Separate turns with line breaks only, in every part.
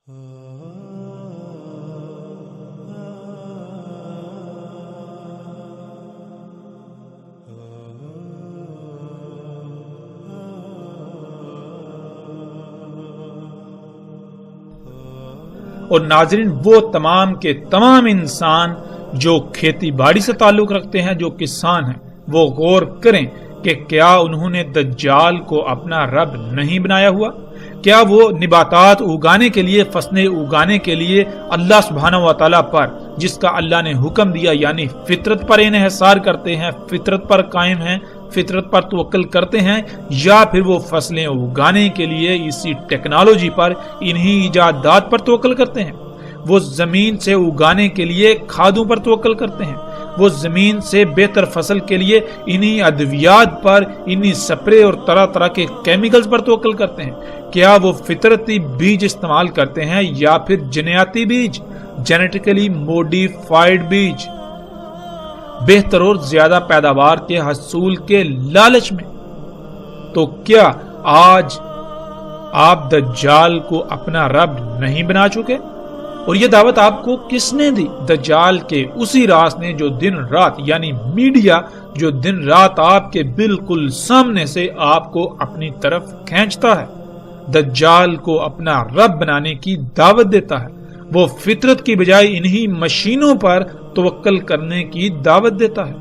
اور ناظرین، وہ تمام کے تمام انسان جو کھیتی باڑی سے تعلق رکھتے ہیں، جو کسان ہیں، وہ غور کریں کہ کیا انہوں نے دجال کو اپنا رب نہیں بنایا ہوا؟ کیا وہ نباتات اگانے کے لیے، فصلیں اگانے کے لیے اللہ سبحانہ و تعالیٰ پر، جس کا اللہ نے حکم دیا، یعنی فطرت پر انحصار کرتے ہیں، فطرت پر قائم ہیں، فطرت پر توکل کرتے ہیں، یا پھر وہ فصلیں اگانے کے لیے اسی ٹیکنالوجی پر، انہی ایجادات پر توکل کرتے ہیں؟ وہ زمین سے اگانے کے لیے کھادوں پر توکل کرتے ہیں، وہ زمین سے بہتر فصل کے لیے انہی ادویات پر، انہی سپرے اور طرح طرح کے کیمیکلز پر توکل کرتے ہیں؟ کیا وہ فطرتی بیج استعمال کرتے ہیں یا پھر جنیاتی بیج، جینیٹیکلی موڈیفائیڈ بیج، بہتر اور زیادہ پیداوار کے حصول کے لالچ میں؟ تو کیا آج آپ دجال کو اپنا رب نہیں بنا چکے؟ اور یہ دعوت آپ کو کس نے دی؟ دجال کے اسی راز نے جو دن رات، یعنی میڈیا، جو دن رات آپ کے بالکل سامنے سے آپ کو اپنی طرف کھینچتا ہے، دجال کو اپنا رب بنانے کی دعوت دیتا ہے، وہ فطرت کی بجائے انہی مشینوں پر توکل کرنے کی دعوت دیتا ہے،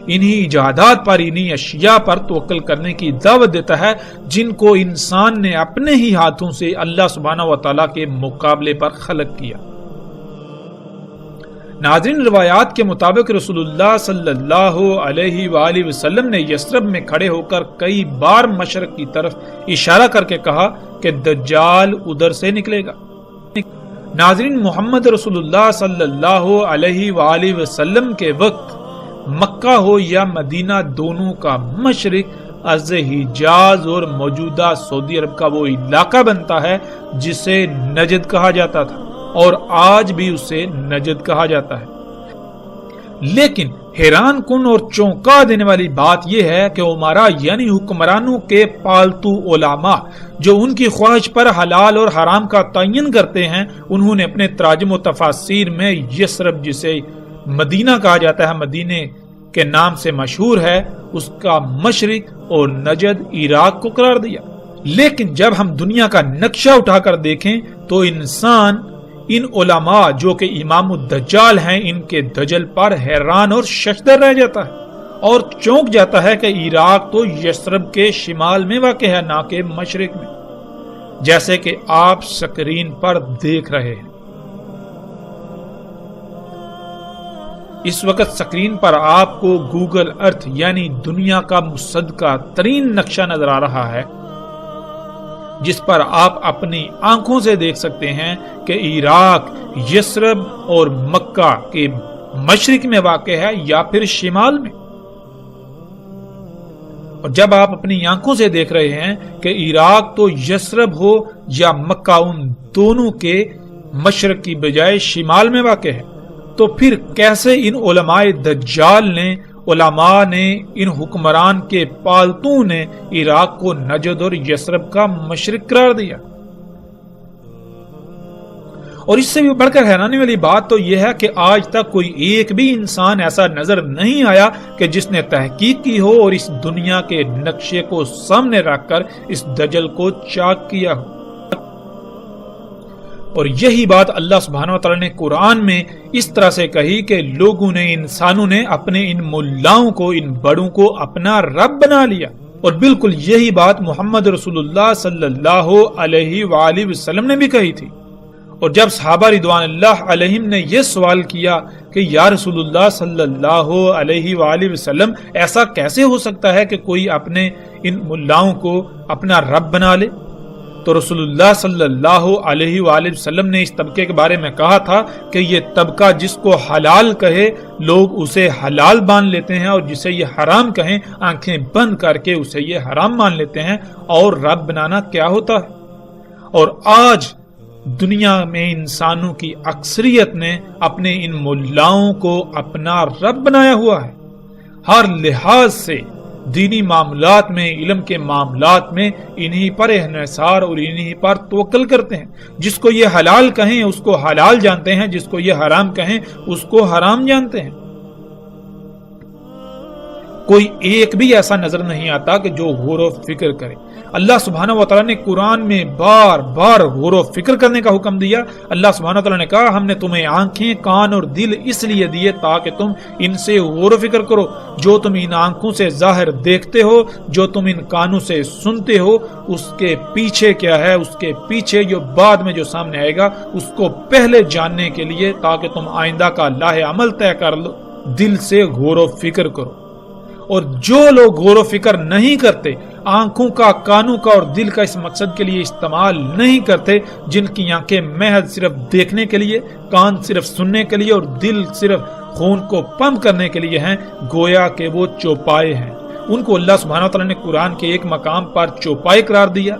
انہی ایجادات پر، انہی اشیاء پر توکل کرنے کی دعوت دیتا ہے جن کو انسان نے اپنے ہی ہاتھوں سے اللہ سبحانہ و تعالیٰ کے مقابلے پر خلق کیا۔ ناظرین، روایات کے مطابق رسول اللہ صلی اللہ علیہ وآلہ وسلم نے یثرب میں کھڑے ہو کر کئی بار مشرق کی طرف اشارہ کر کے کہا کہ دجال ادھر سے نکلے گا۔ ناظرین، محمد رسول اللہ صلی اللہ علیہ وآلہ وسلم کے وقت مکہ ہو یا مدینہ، دونوں کا مشرق از حجاز اور موجودہ سعودی عرب کا وہ علاقہ بنتا ہے جسے نجد کہا جاتا تھا، اور آج بھی اسے نجد کہا جاتا ہے۔ لیکن حیران کن اور چونکا دینے والی بات یہ ہے کہ عمرا یعنی حکمرانوں کے پالتو علماء جو ان کی خواہش پر حلال اور حرام کا تعین کرتے ہیں، انہوں نے اپنے تراجم و تفاسیر میں یثرب، جسے مدینہ کہا جاتا ہے، مدینے کے نام سے مشہور ہے، اس کا مشرق اور نجد عراق کو قرار دیا۔ لیکن جب ہم دنیا کا نقشہ اٹھا کر دیکھیں تو انسان ان علماء جو کہ امام الدجال ہیں، ان کے دجل پر حیران اور ششدر رہ جاتا ہے اور چونک جاتا ہے کہ عراق تو یثرب کے شمال میں واقع ہے، نہ کہ مشرق میں، جیسے کہ آپ سکرین پر دیکھ رہے ہیں۔ اس وقت سکرین پر آپ کو گوگل ارتھ یعنی دنیا کا مصدقہ ترین نقشہ نظر آ رہا ہے، جس پر آپ اپنی آنکھوں سے دیکھ سکتے ہیں کہ عراق یثرب اور مکہ کے مشرق میں واقع ہے یا پھر شمال میں۔ اور جب آپ اپنی آنکھوں سے دیکھ رہے ہیں کہ عراق تو یثرب ہو یا مکہ ان دونوں کے مشرق کی بجائے شمال میں واقع ہے، تو پھر کیسے ان علماء دجال نے، علماء نے، ان حکمران کے پالتو نے عراق کو نجد اور یثرب کا مشرق قرار دیا؟ اور اس سے بھی بڑھ کر حیرانی والی بات تو یہ ہے کہ آج تک کوئی ایک بھی انسان ایسا نظر نہیں آیا کہ جس نے تحقیق کی ہو اور اس دنیا کے نقشے کو سامنے رکھ کر اس دجل کو چاک کیا ہو۔ اور یہی بات اللہ سبحانہ وتعالی نے قرآن میں اس طرح سے کہی کہ لوگوں نے، انسانوں نے اپنے ان ملاؤں کو، ان بڑوں کو اپنا رب بنا لیا۔ اور بالکل یہی بات محمد رسول اللہ صلی اللہ علیہ وآلہ وسلم نے بھی کہی تھی۔ اور جب صحابہ رضوان اللہ علیہم نے یہ سوال کیا کہ یا رسول اللہ صلی اللہ علیہ وآلہ وسلم، ایسا کیسے ہو سکتا ہے کہ کوئی اپنے ان ملاؤں کو اپنا رب بنا لے؟ تو رسول اللہ صلی اللہ علیہ وآلہ وسلم نے اس طبقے کے بارے میں کہا تھا کہ یہ طبقہ جس کو حلال کہے لوگ اسے حلال مان لیتے ہیں، اور جسے یہ حرام کہیں آنکھیں بند کر کے اسے یہ حرام مان لیتے ہیں۔ اور رب بنانا کیا ہوتا ہے؟ اور آج دنیا میں انسانوں کی اکثریت نے اپنے ان ملاؤں کو اپنا رب بنایا ہوا ہے۔ ہر لحاظ سے دینی معاملات میں، علم کے معاملات میں انہی پر انحصار اور انہی پر توکل کرتے ہیں۔ جس کو یہ حلال کہیں اس کو حلال جانتے ہیں، جس کو یہ حرام کہیں اس کو حرام جانتے ہیں۔ کوئی ایک بھی ایسا نظر نہیں آتا کہ جو غور و فکر کرے۔ اللہ سبحانہ و تعالیٰ نے قرآن میں بار بار غور و فکر کرنے کا حکم دیا۔ اللہ سبحانہ و تعالیٰ نے کہا ہم نے تمہیں آنکھیں، کان اور دل اس لیے دیے تاکہ تم ان سے غور و فکر کرو۔ جو تم ان آنکھوں سے ظاہر دیکھتے ہو، جو تم ان کانوں سے سنتے ہو، اس کے پیچھے کیا ہے، اس کے پیچھے جو بعد میں جو سامنے آئے گا اس کو پہلے جاننے کے لیے تاکہ تم آئندہ کا لاہ عمل طے کر لو، دل سے غور و فکر کرو۔ اور جو لوگ غور و فکر نہیں کرتے، آنکھوں کا، کانوں کا اور دل کا اس مقصد کے لیے استعمال نہیں کرتے، جن کی آنکھیں محض صرف دیکھنے کے لیے، کان صرف سننے کے لیے اور دل صرف خون کو پمپ کرنے کے لیے ہیں، گویا کہ وہ چوپائے ہیں۔ ان کو اللہ سبحانہ وتعالی نے قرآن کے ایک مقام پر چوپائے قرار دیا،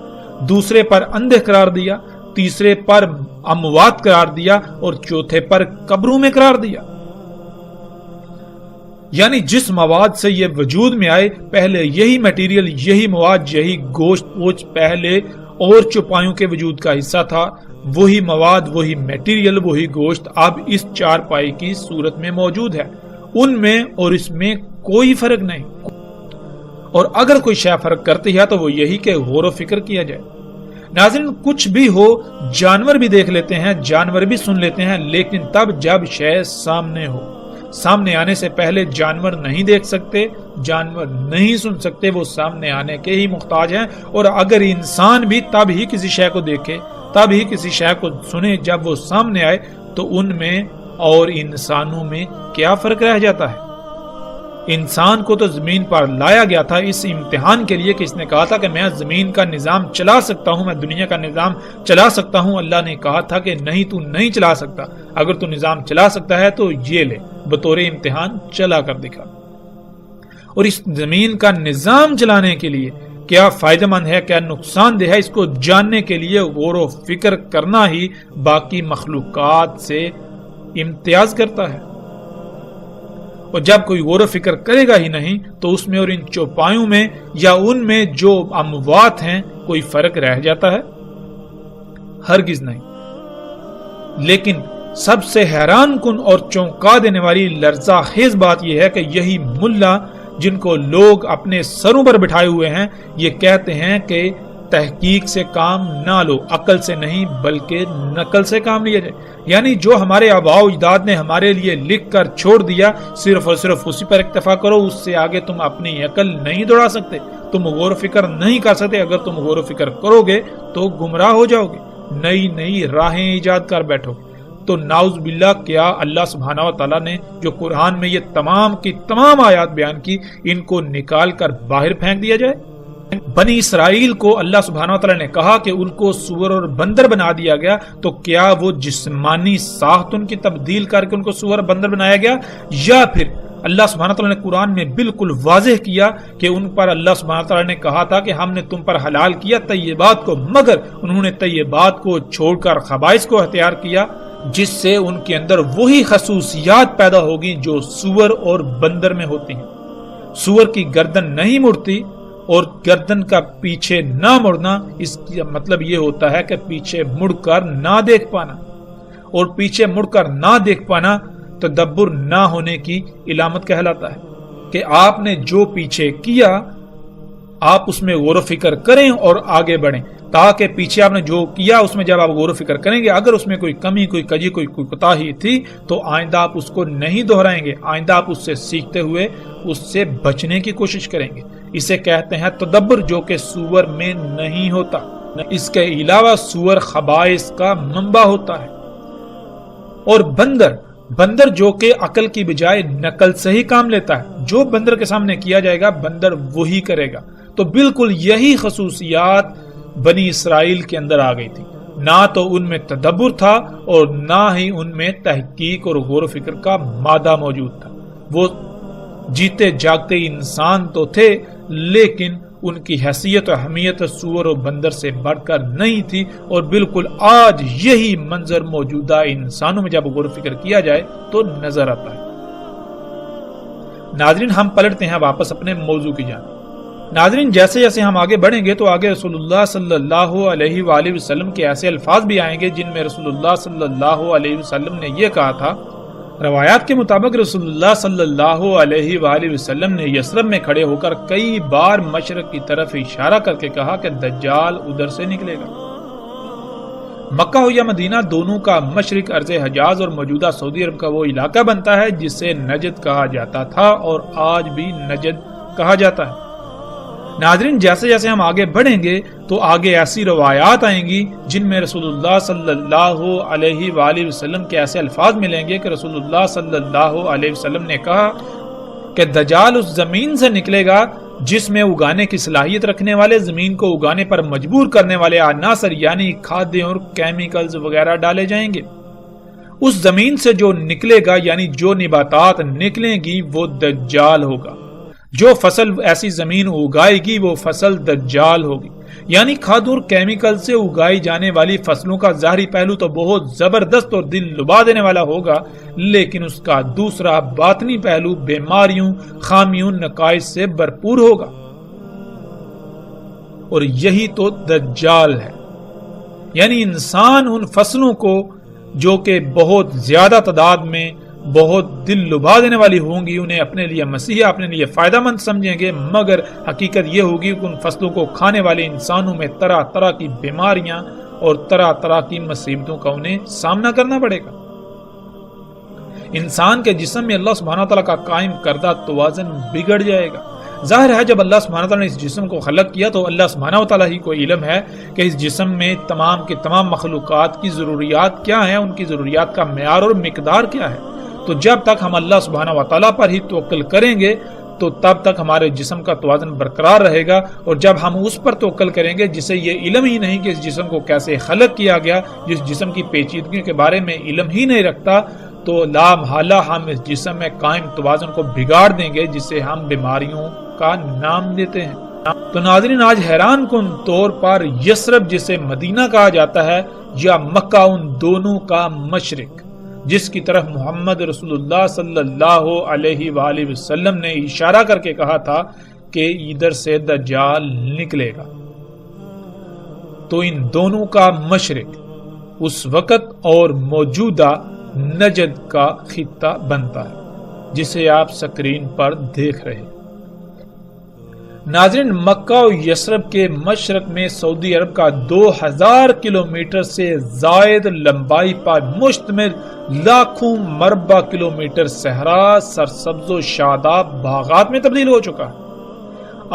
دوسرے پر اندھے قرار دیا، تیسرے پر اموات قرار دیا اور چوتھے پر قبروں میں قرار دیا۔ یعنی جس مواد سے یہ وجود میں آئے، پہلے یہی میٹیریل، یہی مواد، یہی گوشت پوچھ پہلے اور چوپایوں کے وجود کا حصہ تھا، وہی مواد، وہی میٹیریل، وہی گوشت اب اس چارپائی کی صورت میں موجود ہے۔ ان میں اور اس میں کوئی فرق نہیں، اور اگر کوئی شے فرق کرتی ہے تو وہ یہی کہ غور و فکر کیا جائے۔ ناظرین، کچھ بھی ہو، جانور بھی دیکھ لیتے ہیں، جانور بھی سن لیتے ہیں، لیکن تب جب شے سامنے ہو۔ سامنے آنے سے پہلے جانور نہیں دیکھ سکتے، جانور نہیں سن سکتے، وہ سامنے آنے کے ہی محتاج ہیں۔ اور اگر انسان بھی تب ہی کسی شے کو دیکھے، تب ہی کسی شے کو سنے جب وہ سامنے آئے، تو ان میں اور انسانوں میں کیا فرق رہ جاتا ہے؟ انسان کو تو زمین پر لایا گیا تھا اس امتحان کے لیے کہ اس نے کہا تھا کہ میں زمین کا نظام چلا سکتا ہوں، میں دنیا کا نظام چلا سکتا ہوں۔ اللہ نے کہا تھا کہ نہیں، تو نہیں چلا سکتا، اگر تو نظام چلا سکتا ہے تو یہ لے، بطور امتحان چلا کر دکھا۔ اور اس زمین کا نظام چلانے کے لیے کیا فائدہ مند ہے، کیا نقصان دہ ہے، اس کو جاننے کے لیے غور و فکر کرنا ہی باقی مخلوقات سے امتیاز کرتا ہے۔ اور جب کوئی غور و فکر کرے گا ہی نہیں تو اس میں اور ان چوپایوں میں یا ان میں جو اموات ہیں کوئی فرق رہ جاتا ہے؟ ہرگز نہیں۔ لیکن سب سے حیران کن اور چونکا دینے والی لرزہ خیز بات یہ ہے کہ یہی ملا جن کو لوگ اپنے سروں پر بٹھائے ہوئے ہیں، یہ کہتے ہیں کہ تحقیق سے کام نہ لو، عقل سے نہیں بلکہ نقل سے کام لیا جائے۔ یعنی جو ہمارے آباء و اجداد نے ہمارے لیے لکھ کر چھوڑ دیا، صرف اور صرف اسی پر اکتفا کرو، اس سے آگے تم اپنی عقل نہیں دوڑا سکتے، تم غور و فکر نہیں کر سکتے۔ اگر تم غور و فکر کرو گے تو گمراہ ہو جاؤ گے، نئی نئی راہیں ایجاد کر بیٹھو گے۔ تو نعوذ باللہ، کیا اللہ سبحانہ و تعالیٰ نے جو قرآن میں یہ تمام کی تمام آیات بیان کی، ان کو نکال کر باہر پھینک دیا جائے؟ بنی اسرائیل کو اللہ سبحانہ و تعالیٰ نے کہا کہ ان کو سور اور بندر بنا دیا گیا، تو کیا وہ جسمانی ساخت ان کی تبدیل کر کے ان کو سور اور بندر بنایا گیا، یا پھر اللہ سبحانہ و تعالیٰ نے قرآن میں بالکل واضح کیا کہ ان پر اللہ سبحانہ و تعالیٰ نے کہا تھا کہ ہم نے تم پر حلال کیا طیبات کو، مگر انہوں نے طیبات کو چھوڑ کر خبائث کو اختیار کیا، جس سے ان کے اندر وہی خصوصیات پیدا ہوگی جو سور اور بندر میں ہوتی ہیں۔ سور کی گردن نہیں مڑتی، اور گردن کا پیچھے نہ مڑنا، اس کا مطلب یہ ہوتا ہے کہ پیچھے مڑ کر نہ دیکھ پانا، اور پیچھے مڑ کر نہ دیکھ پانا تدبر نہ ہونے کی علامت کہلاتا ہے، کہ آپ نے جو پیچھے کیا آپ اس میں غور و فکر کریں اور آگے بڑھیں، تاکہ پیچھے آپ نے جو کیا اس میں جب آپ غور و فکر کریں گے، اگر اس میں کوئی کمی، کوئی کجی، کوئی کوتاہی تھی تو آئندہ آپ اس کو نہیں دہرائیں گے، آئندہ آپ اس سے سیکھتے ہوئے اس سے بچنے کی کوشش کریں گے۔ اسے کہتے ہیں تدبر، جو کہ سور میں نہیں ہوتا۔ اس کے علاوہ سور خبائث کا منبع ہوتا ہے۔ اور بندر جو کہ عقل کی بجائے نقل سے ہی کام لیتا ہے، جو بندر کے سامنے کیا جائے گا بندر وہی کرے گا۔ تو بالکل یہی خصوصیات بنی اسرائیل کے اندر آ گئی تھی، نہ تو ان میں تدبر تھا اور نہ ہی ان میں تحقیق اور غور و فکر کا مادہ موجود تھا۔ وہ جیتے جاگتے انسان تو تھے، لیکن ان کی حیثیت و اہمیت سور و بندر سے بڑھ کر نہیں تھی، اور بالکل آج یہی منظر موجودہ انسانوں میں جب غور و فکر کیا جائے تو نظر آتا ہے۔ ناظرین، ہم پلٹتے ہیں واپس اپنے موضوع کی جانب۔ ناظرین جیسے جیسے ہم آگے بڑھیں گے تو آگے رسول اللہ صلی اللہ علیہ وآلہ وسلم کے ایسے الفاظ بھی آئیں گے جن میں رسول اللہ صلی اللہ علیہ وسلم نے یہ کہا تھا. روایات کے مطابق رسول اللہ صلی اللہ علیہ وآلہ وسلم نے یثرب میں کھڑے ہو کر کئی بار مشرق کی طرف اشارہ کر کے کہا کہ دجال ادھر سے نکلے گا. مکہ ہو یا مدینہ دونوں کا مشرق ارض حجاز اور موجودہ سعودی عرب کا وہ علاقہ بنتا ہے جسے نجد کہا جاتا تھا اور آج بھی نجد کہا جاتا ہے. ناظرین جیسے جیسے ہم آگے بڑھیں گے تو آگے ایسی روایات آئیں گی جن میں رسول اللہ صلی اللہ علیہ وآلہ وسلم کے ایسے الفاظ ملیں گے کہ رسول اللہ صلی اللہ علیہ وسلم نے کہا کہ دجال اس زمین سے نکلے گا جس میں اگانے کی صلاحیت رکھنے والے، زمین کو اگانے پر مجبور کرنے والے عناصر یعنی کھادیں اور کیمیکلز وغیرہ ڈالے جائیں گے. اس زمین سے جو نکلے گا یعنی جو نباتات نکلیں گی وہ دجال ہوگا. جو فصل ایسی زمین اگائے گی وہ فصل دجال ہوگی. یعنی کھاد اور کیمیکل سے اگائی جانے والی فصلوں کا ظاہری پہلو تو بہت زبردست اور دل لبا دینے والا ہوگا، لیکن اس کا دوسرا باطنی پہلو بیماریوں، خامیوں، نقائص سے بھرپور ہوگا. اور یہی تو دجال ہے. یعنی انسان ان فصلوں کو جو کہ بہت زیادہ تعداد میں بہت دل لبا دینے والی ہوں گی انہیں اپنے لیے مسیح، اپنے لیے فائدہ مند سمجھیں گے، مگر حقیقت یہ ہوگی کہ ان فصلوں کو کھانے والے انسانوں میں طرح طرح کی بیماریاں اور طرح طرح کی مصیبتوں کا انہیں سامنا کرنا پڑے گا. انسان کے جسم میں اللہ سبحانہ وتعالیٰ کا قائم کردہ توازن بگڑ جائے گا. ظاہر ہے جب اللہ سبحانہ وتعالیٰ نے اس جسم کو خلق کیا تو اللہ سبحانہ وتعالیٰ ہی کو علم ہے کہ اس جسم میں تمام کے تمام مخلوقات کی ضروریات کیا ہیں، ان کی ضروریات کا معیار اور مقدار کیا ہے. تو جب تک ہم اللہ سبحانہ وتعالیٰ پر ہی توکل کریں گے تو تب تک ہمارے جسم کا توازن برقرار رہے گا. اور جب ہم اس پر توکل کریں گے جسے یہ علم ہی نہیں کہ اس جسم کو کیسے خلق کیا گیا، جس جسم کی پیچیدگیوں کے بارے میں علم ہی نہیں رکھتا، تو لا محالہ ہم اس جسم میں قائم توازن کو بگاڑ دیں گے جسے ہم بیماریوں کا نام دیتے ہیں. تو ناظرین آج حیران کن طور پر یثرب جسے مدینہ کہا جاتا ہے یا مکہ ان دونوں کا مشرق جس کی طرف محمد رسول اللہ صلی اللہ علیہ وآلہ وسلم نے اشارہ کر کے کہا تھا کہ ادھر سے دجال نکلے گا، تو ان دونوں کا مشرق اس وقت اور موجودہ نجد کا خطہ بنتا ہے جسے آپ سکرین پر دیکھ رہے ہیں. ناظرین مکہ و یثرب کے مشرق میں سعودی عرب کا 2000 کلومیٹر سے زائد لمبائی پر مشتمل لاکھوں مربع کلومیٹر صحرا سرسبز و شاداب باغات میں تبدیل ہو چکا ہے.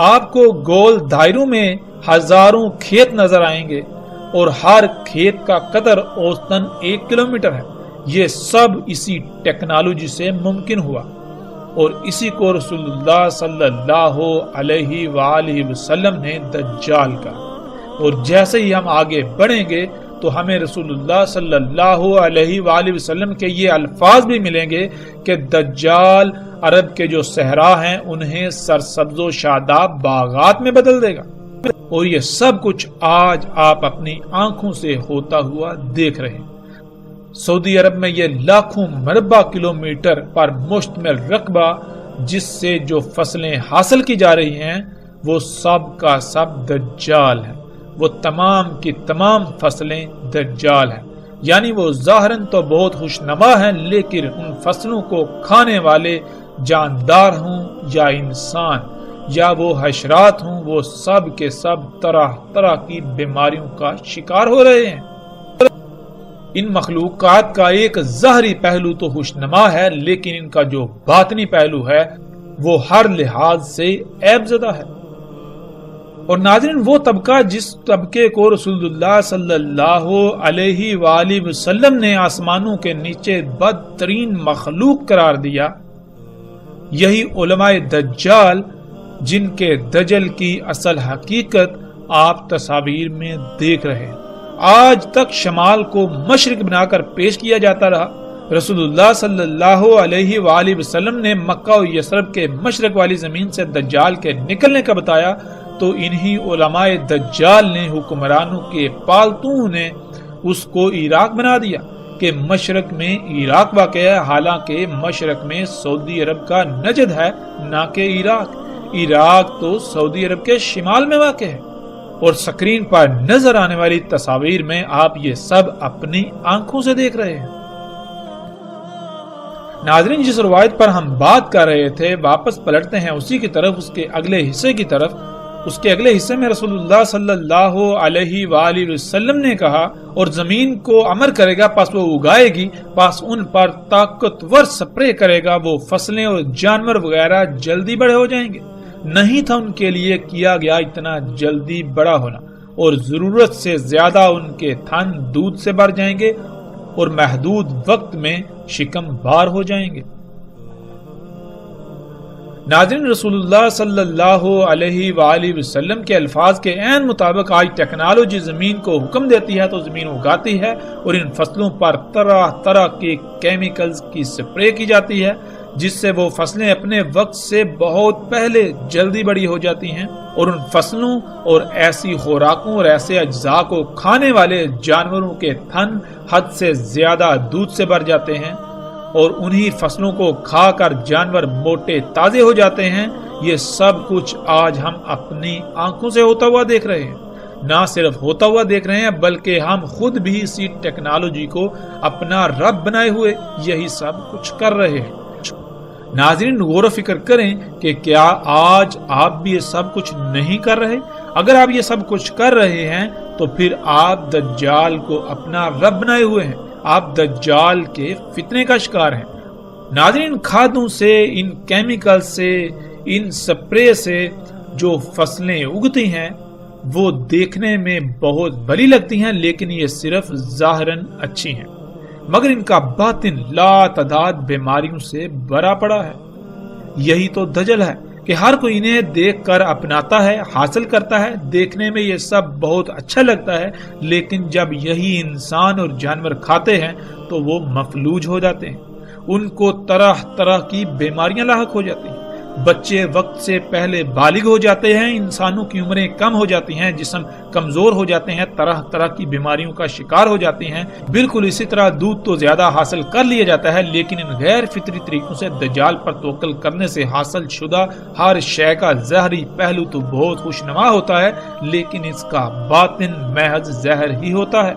آپ کو گول دائروں میں ہزاروں کھیت نظر آئیں گے اور ہر کھیت کا قطر اوسطاً 1 کلومیٹر ہے. یہ سب اسی ٹیکنالوجی سے ممکن ہوا اور اسی کو رسول اللہ صلی اللہ علیہ وآلہ وسلم نے دجال کہا. اور جیسے ہی ہم آگے بڑھیں گے تو ہمیں رسول اللہ صلی اللہ علیہ وآلہ وسلم کے یہ الفاظ بھی ملیں گے کہ دجال عرب کے جو صحرا ہیں انہیں سرسبز و شاداب باغات میں بدل دے گا. اور یہ سب کچھ آج آپ اپنی آنکھوں سے ہوتا ہوا دیکھ رہے ہیں. سعودی عرب میں یہ لاکھوں مربع کلومیٹر پر مشتمل رقبہ جس سے جو فصلیں حاصل کی جا رہی ہیں وہ سب کا سب دجال ہے. وہ تمام کی تمام فصلیں دجال ہیں. یعنی وہ ظاہراً تو بہت خوشنما ہیں لیکن ان فصلوں کو کھانے والے جاندار ہوں یا انسان یا وہ حشرات ہوں وہ سب کے سب طرح طرح کی بیماریوں کا شکار ہو رہے ہیں. ان مخلوقات کا ایک ظاہری پہلو تو خوشنما ہے لیکن ان کا جو باطنی پہلو ہے وہ ہر لحاظ سے عیب زدہ ہے. اور ناظرین وہ طبقہ جس طبقے کو رسول اللہ صلی اللہ علیہ وآلہ وسلم نے آسمانوں کے نیچے بدترین مخلوق قرار دیا، یہی علماء دجال جن کے دجل کی اصل حقیقت آپ تصاویر میں دیکھ رہے ہیں. آج تک شمال کو مشرق بنا کر پیش کیا جاتا رہا. رسول اللہ صلی اللہ علیہ وآلہ وسلم نے مکہ و یثرب کے مشرق والی زمین سے دجال کے نکلنے کا بتایا تو انہی علماء دجال نے حکمرانوں کے پالتو نے اس کو عراق بنا دیا کہ مشرق میں عراق واقع ہے، حالانکہ مشرق میں سعودی عرب کا نجد ہے نہ کہ عراق. عراق تو سعودی عرب کے شمال میں واقع ہے، اور سکرین پر نظر آنے والی تصاویر میں آپ یہ سب اپنی آنکھوں سے دیکھ رہے ہیں۔ ناظرین، جس روایت پر ہم بات کر رہے تھے واپس پلٹتے ہیں اسی کی طرف، اس کے اگلے حصے کی طرف۔ اس کے اگلے حصے میں رسول اللہ صلی اللہ علیہ وآلہ وسلم نے کہا، اور زمین کو امر کرے گا پس وہ اگائے گی، پس ان پر طاقتور سپرے کرے گا، وہ فصلیں اور جانور وغیرہ جلدی بڑے ہو جائیں گے۔ نہیں تھا ان کے لیے کیا گیا اتنا جلدی بڑا ہونا، اور ضرورت سے زیادہ ان کے تھن دودھ سے بھر جائیں گے اور محدود وقت میں شکم بار ہو جائیں گے۔ ناظرین، رسول اللہ صلی اللہ علیہ وآلہ وسلم کے الفاظ کے عین مطابق آج ٹیکنالوجی زمین کو حکم دیتی ہے تو زمین اگاتی ہے، اور ان فصلوں پر طرح طرح کے کیمیکلز کی سپرے کی جاتی ہے، جس سے وہ فصلیں اپنے وقت سے بہت پہلے جلدی بڑی ہو جاتی ہیں، اور ان فصلوں اور ایسی خوراکوں اور ایسے اجزاء کو کھانے والے جانوروں کے تھن حد سے زیادہ دودھ سے بھر جاتے ہیں، اور انہی فصلوں کو کھا کر جانور موٹے تازے ہو جاتے ہیں۔ یہ سب کچھ آج ہم اپنی آنکھوں سے ہوتا ہوا دیکھ رہے ہیں۔ نہ صرف ہوتا ہوا دیکھ رہے ہیں بلکہ ہم خود بھی اسی ٹیکنالوجی کو اپنا رب بنائے ہوئے یہی سب کچھ کر رہے ہیں۔ ناظرین، غور و فکر کریں کہ کیا آج آپ بھی یہ سب کچھ نہیں کر رہے؟ اگر آپ یہ سب کچھ کر رہے ہیں تو پھر آپ دجال کو اپنا رب بنائے ہوئے ہیں، آپ دجال کے فتنے کا شکار ہیں۔ ناظرین، کھادوں سے، ان کیمیکل سے، ان سپرے سے جو فصلیں اگتی ہیں وہ دیکھنے میں بہت بھلی لگتی ہیں، لیکن یہ صرف ظاہراً اچھی ہیں، مگر ان کا باطن لا تعداد بیماریوں سے بھرا پڑا ہے۔ یہی تو دجل ہے کہ ہر کوئی انہیں دیکھ کر اپناتا ہے، حاصل کرتا ہے، دیکھنے میں یہ سب بہت اچھا لگتا ہے، لیکن جب یہی انسان اور جانور کھاتے ہیں تو وہ مفلوج ہو جاتے ہیں، ان کو طرح طرح کی بیماریاں لاحق ہو جاتی ہیں، بچے وقت سے پہلے بالغ ہو جاتے ہیں، انسانوں کی عمریں کم ہو جاتی ہیں، جسم کمزور ہو جاتے ہیں، طرح طرح کی بیماریوں کا شکار ہو جاتے ہیں۔ بالکل اسی طرح دودھ تو زیادہ حاصل کر لیا جاتا ہے، لیکن ان غیر فطری طریقوں سے دجال پر توکل کرنے سے حاصل شدہ ہر شے کا ظاہری پہلو تو بہت خوشنما ہوتا ہے، لیکن اس کا باطن محض زہر ہی ہوتا ہے۔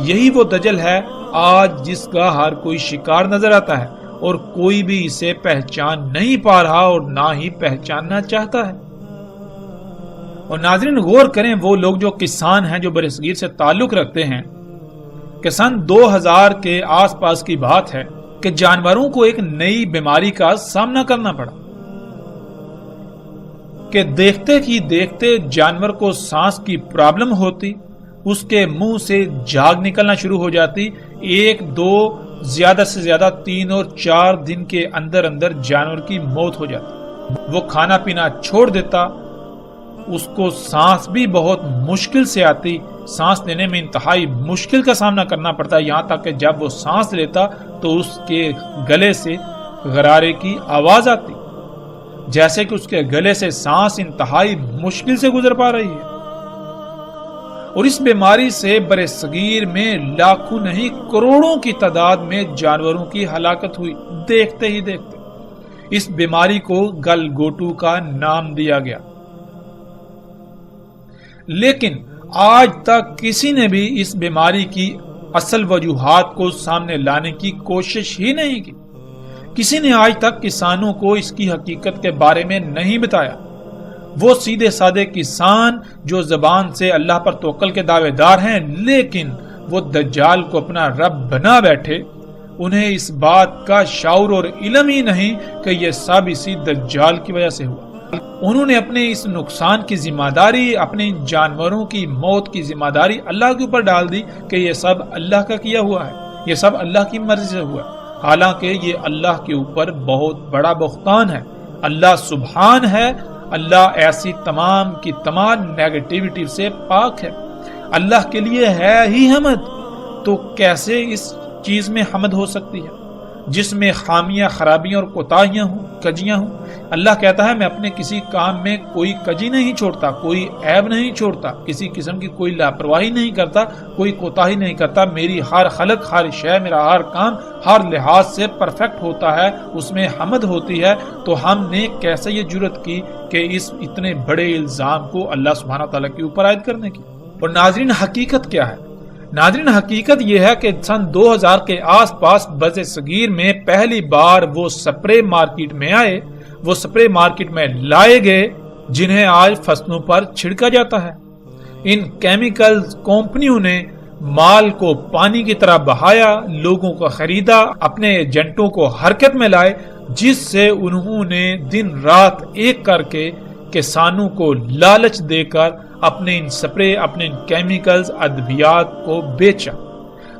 یہی وہ دجل ہے آج جس کا ہر کوئی شکار نظر آتا ہے، اور کوئی بھی اسے پہچان نہیں پا رہا اور نہ ہی پہچاننا چاہتا ہے۔ اور ناظرین، غور کریں، وہ لوگ جو کسان ہیں، جو برصغیر سے تعلق رکھتے ہیں، کہ سن 2000 کے آس پاس کی بات ہے کہ جانوروں کو ایک نئی بیماری کا سامنا کرنا پڑا کہ دیکھتے ہی دیکھتے جانور کو سانس کی پرابلم ہوتی، اس کے منہ سے جھاگ نکلنا شروع ہو جاتی، 1 2 زیادہ سے زیادہ 3 اور 4 دن کے اندر اندر جانور کی موت ہو جاتی، وہ کھانا پینا چھوڑ دیتا، اس کو سانس بھی بہت مشکل سے آتی، سانس لینے میں انتہائی مشکل کا سامنا کرنا پڑتا، یہاں تک کہ جب وہ سانس لیتا تو اس کے گلے سے غرارے کی آواز آتی، جیسے کہ اس کے گلے سے سانس انتہائی مشکل سے گزر پا رہی ہے۔ اور اس بیماری سے برصغیر میں لاکھوں نہیں کروڑوں کی تعداد میں جانوروں کی ہلاکت ہوئی، دیکھتے ہی دیکھتے۔ اس بیماری کو گل گوٹو کا نام دیا گیا، لیکن آج تک کسی نے بھی اس بیماری کی اصل وجوہات کو سامنے لانے کی کوشش ہی نہیں کی۔ کسی نے آج تک کسانوں کو اس کی حقیقت کے بارے میں نہیں بتایا۔ وہ سیدھے سادے کسان جو زبان سے اللہ پر توکل کے دعوے دار ہیں، لیکن وہ دجال کو اپنا رب بنا بیٹھے، انہیں اس بات کا شعور اور علم ہی نہیں کہ یہ سب اسی دجال کی وجہ سے ہوا۔ انہوں نے اپنے اس نقصان کی ذمہ داری، اپنے جانوروں کی موت کی ذمہ داری اللہ کے اوپر ڈال دی کہ یہ سب اللہ کا کیا ہوا ہے، یہ سب اللہ کی مرضی سے ہوا ہے، حالانکہ یہ اللہ کے اوپر بہت بڑا بہتان ہے۔ اللہ سبحان ہے، اللہ ایسی تمام کی تمام نیگیٹیوٹی سے پاک ہے، اللہ کے لیے ہے ہی حمد، تو کیسے اس چیز میں حمد ہو سکتی ہے؟ جس میں خامیاں، خرابیاں اور کوتاہیاں ہوں، کجیاں ہوں۔ اللہ کہتا ہے میں اپنے کسی کام میں کوئی کجی نہیں چھوڑتا، کوئی عیب نہیں چھوڑتا، کسی قسم کی کوئی لاپرواہی نہیں کرتا، کوئی کوتاہی نہیں کرتا۔ میری ہر خلق، ہر شے، میرا ہر کام ہر لحاظ سے پرفیکٹ ہوتا ہے، اس میں حمد ہوتی ہے۔ تو ہم نے کیسے یہ جرت کی کہ اس اتنے بڑے الزام کو اللہ سبحانہ تعالیٰ کے اوپر عائد کرنے کی؟ اور ناظرین، حقیقت کیا ہے؟ ناظرین، حقیقت یہ ہے کہ سن 2000 کے آس پاس بر صغیر میں پہلی بار وہ سپرے مارکیٹ میں آئے، وہ سپرے مارکیٹ میں لائے گئے جنہیں آج فصلوں پر چھڑکا جاتا ہے۔ ان کیمیکل کمپنیوں نے مال کو پانی کی طرح بہایا، لوگوں کو خریدا، اپنے ایجنٹوں کو حرکت میں لائے، جس سے انہوں نے دن رات ایک کر کے کسانوں کو لالچ دے کر اپنے ان سپرے، اپنے ان کیمیکلز، ادویات کو بیچا۔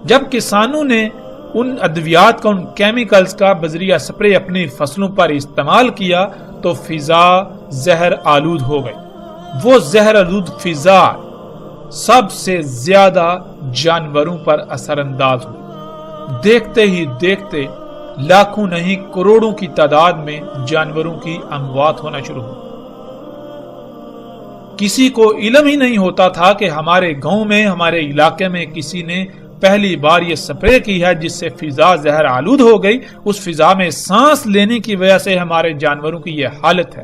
جب کسانوں نے ان ادویات کا، ان کیمیکلز کا بذریعہ سپرے اپنی فصلوں پر استعمال کیا تو فضا زہر آلود ہو گئی۔ وہ زہر آلود فضا سب سے زیادہ جانوروں پر اثر انداز ہوئی۔ دیکھتے ہی دیکھتے لاکھوں نہیں کروڑوں کی تعداد میں جانوروں کی اموات ہونا شروع ہوئی۔ کسی کو علم ہی نہیں ہوتا تھا کہ ہمارے گاؤں میں، ہمارے علاقے میں کسی نے پہلی بار یہ سپرے کی ہے جس سے فضا زہر آلود ہو گئی۔ اس فضا میں سانس لینے کی وجہ سے ہمارے جانوروں کی یہ حالت ہے۔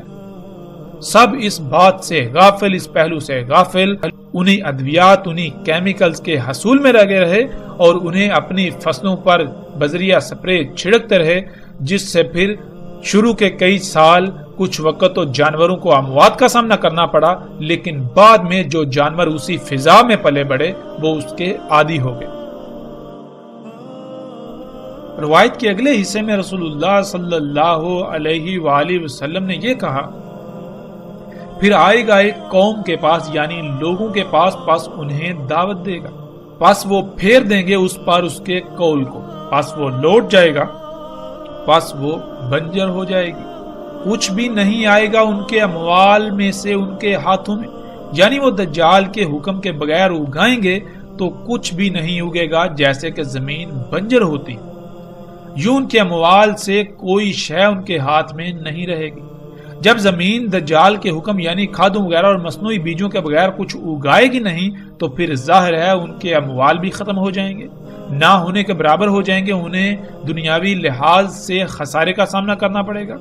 سب اس بات سے غافل، اس پہلو سے غافل، انہی ادویات، انہی کیمیکلز کے حصول میں لگے رہے اور انہیں اپنی فصلوں پر بذریعہ سپرے چھڑکتے رہے، جس سے پھر شروع کے کئی سال کچھ وقت تو جانوروں کو اموات کا سامنا کرنا پڑا، لیکن بعد میں جو جانور اسی فضا میں پلے بڑھے وہ اس کے عادی ہو گئے۔ روایت کے اگلے حصے میں رسول اللہ صلی اللہ علیہ وآلہ وسلم نے یہ کہا، پھر آئے گا ایک قوم کے پاس، یعنی لوگوں کے پاس انہیں دعوت دے گا، پس وہ پھیر دیں گے اس پر اس کے قول کو، پس وہ لوٹ جائے گا، پس وہ بنجر ہو جائے گی، کچھ بھی نہیں آئے گا ان کے اموال میں سے ان کے ہاتھوں میں، یعنی وہ دجال کے حکم کے بغیر اگائیں گے تو کچھ بھی نہیں اگے گا، جیسے کہ زمین بنجر ہوتی، یوں ان کے اموال سے کوئی شے ان کے ہاتھ میں نہیں رہے گی۔ جب زمین دجال کے حکم یعنی کھادوں وغیرہ اور مصنوعی بیجوں کے بغیر کچھ اگائے گی نہیں تو پھر ظاہر ہے ان کے اموال بھی ختم ہو جائیں گے، نہ ہونے کے برابر ہو جائیں گے، انہیں دنیاوی لحاظ سے خسارے کا سامنا کرنا پڑے گا۔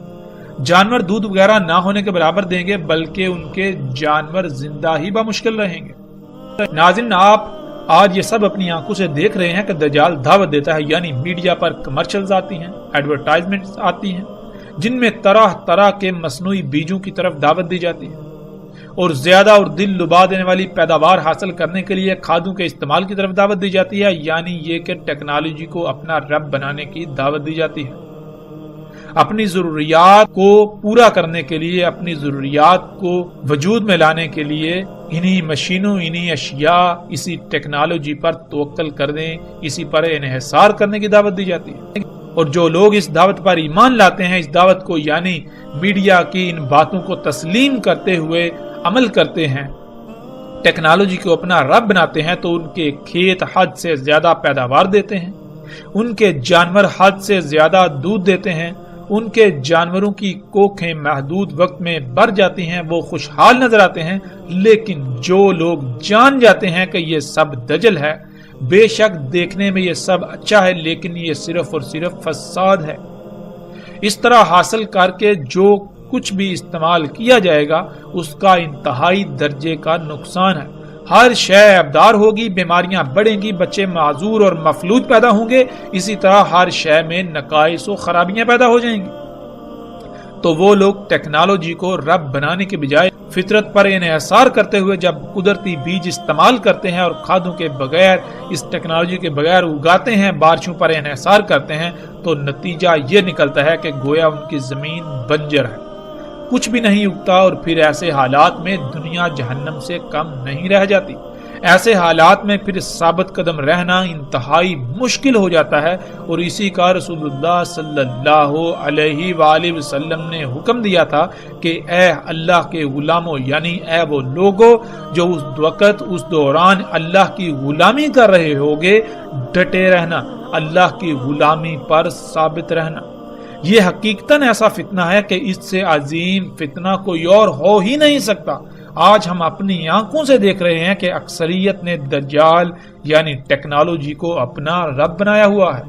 جانور دودھ وغیرہ نہ ہونے کے برابر دیں گے، بلکہ ان کے جانور زندہ ہی بمشکل رہیں گے۔ ناظرین، آپ آج یہ سب اپنی آنکھوں سے دیکھ رہے ہیں کہ دجال دعوت دیتا ہے، یعنی میڈیا پر کمرشلز آتی ہیں، ایڈورٹائزمنٹس آتی ہیں، جن میں طرح طرح کے مصنوعی بیجوں کی طرف دعوت دی جاتی ہے اور زیادہ اور دل لبا دینے والی پیداوار حاصل کرنے کے لیے کھادوں کے استعمال کی طرف دعوت دی جاتی ہے، یعنی یہ کہ ٹیکنالوجی کو اپنا رب بنانے کی دعوت دی جاتی ہے۔ اپنی ضروریات کو پورا کرنے کے لیے، اپنی ضروریات کو وجود میں لانے کے لیے انہی مشینوں، انہی اشیاء، اسی ٹیکنالوجی پر توکل کر دیں، اسی پر انحصار کرنے کی دعوت دی جاتی ہے۔ اور جو لوگ اس دعوت پر ایمان لاتے ہیں، اس دعوت کو یعنی میڈیا کی ان باتوں کو تسلیم کرتے ہوئے عمل کرتے ہیں، ٹیکنالوجی کو اپنا رب بناتے ہیں، تو ان کے کھیت حد سے زیادہ پیداوار دیتے ہیں، ان کے جانور حد سے زیادہ دودھ دیتے ہیں، ان کے جانوروں کی کوکھیں محدود وقت میں بڑھ جاتی ہیں، وہ خوشحال نظر آتے ہیں۔ لیکن جو لوگ جان جاتے ہیں کہ یہ سب دجل ہے، بے شک دیکھنے میں یہ سب اچھا ہے لیکن یہ صرف اور صرف فساد ہے، اس طرح حاصل کر کے جو کچھ بھی استعمال کیا جائے گا اس کا انتہائی درجے کا نقصان ہے۔ ہر شے ابدار ہوگی، بیماریاں بڑھیں گی، بچے معذور اور مفلوج پیدا ہوں گے، اسی طرح ہر شے میں نقائص و خرابیاں پیدا ہو جائیں گی۔ تو وہ لوگ ٹیکنالوجی کو رب بنانے کے بجائے فطرت پر انحصار کرتے ہوئے جب قدرتی بیج استعمال کرتے ہیں اور کھادوں کے بغیر، اس ٹیکنالوجی کے بغیر اگاتے ہیں، بارشوں پر انحصار کرتے ہیں، تو نتیجہ یہ نکلتا ہے کہ گویا ان کی زمین بنجر ہے، کچھ بھی نہیں اگتا، اور پھر ایسے حالات میں دنیا جہنم سے کم نہیں رہ جاتی۔ ایسے حالات میں پھر ثابت قدم رہنا انتہائی مشکل ہو جاتا ہے، اور اسی کا رسول اللہ صلی اللہ علیہ وآلہ وسلم نے حکم دیا تھا کہ اے اللہ کے غلاموں، یعنی اے وہ لوگوں جو اس وقت اس دوران اللہ کی غلامی کر رہے ہوگے، ڈٹے رہنا، اللہ کی غلامی پر ثابت رہنا۔ یہ حقیقتاً ایسا فتنہ ہے کہ اس سے عظیم فتنہ کوئی اور ہو ہی نہیں سکتا۔ آج ہم اپنی آنکھوں سے دیکھ رہے ہیں کہ اکثریت نے دجال یعنی ٹیکنالوجی کو اپنا رب بنایا ہوا ہے۔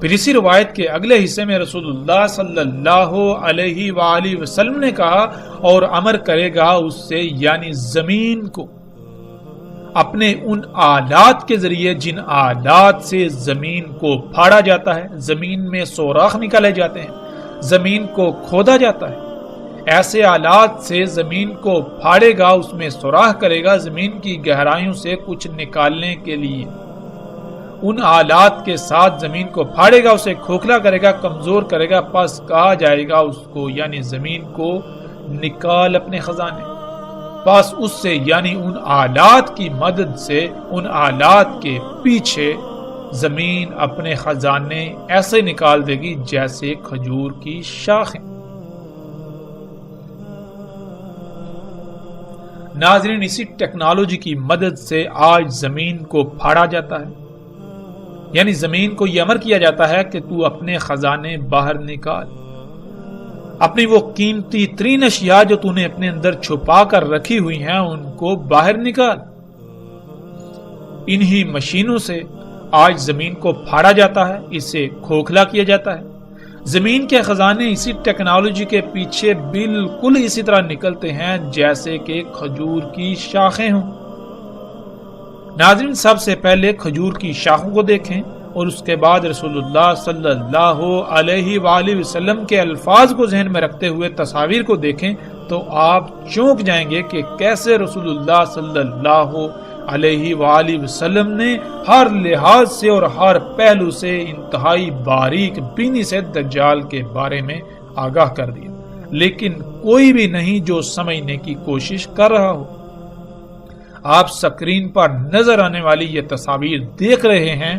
پھر اسی روایت کے اگلے حصے میں رسول اللہ صلی اللہ علیہ وآلہ وسلم نے کہا، اور امر کرے گا اس سے یعنی زمین کو اپنے ان آلات کے ذریعے جن آلات سے زمین کو پھاڑا جاتا ہے، زمین میں سوراخ نکالے جاتے ہیں، زمین کو کھودا جاتا ہے، ایسے آلات سے زمین کو پھاڑے گا، اس میں سوراخ کرے گا زمین کی گہرائیوں سے کچھ نکالنے کے لیے، ان آلات کے ساتھ زمین کو پھاڑے گا، اسے کھوکھلا کرے گا، کمزور کرے گا، پس کہا جائے گا اس کو یعنی زمین کو نکال اپنے خزانے، پس اس سے یعنی ان آلات کی مدد سے ان آلات کے پیچھے زمین اپنے خزانے ایسے نکال دے گی جیسے کھجور کی شاخیں۔ ناظرین، اسی ٹیکنالوجی کی مدد سے آج زمین کو پھاڑا جاتا ہے، یعنی زمین کو یہ امر کیا جاتا ہے کہ تو اپنے خزانے باہر نکال، اپنی وہ قیمتی ترین اشیاء جو تو نے اپنے اندر چھپا کر رکھی ہوئی ہیں ان کو باہر نکال۔ انہی مشینوں سے آج زمین کو پھاڑا جاتا ہے، اسے کھوکھلا کیا جاتا ہے۔ زمین کے خزانے اسی ٹیکنالوجی کے پیچھے بالکل اسی طرح نکلتے ہیں جیسے کہ کھجور کی شاخیں ہوں۔ ناظرین، سب سے پہلے کھجور کی شاخوں کو دیکھیں اور اس کے بعد رسول اللہ صلی اللہ علیہ وآلہ وسلم کے الفاظ کو ذہن میں رکھتے ہوئے تصاویر کو دیکھیں تو آپ چونک جائیں گے کہ کیسے رسول اللہ صلی اللہ علیہ وآلہ وسلم نے ہر لحاظ سے اور ہر پہلو سے انتہائی باریک بینی سے دجال کے بارے میں آگاہ کر دیا، لیکن کوئی بھی نہیں جو سمجھنے کی کوشش کر رہا ہو۔ آپ سکرین پر نظر آنے والی یہ تصاویر دیکھ رہے ہیں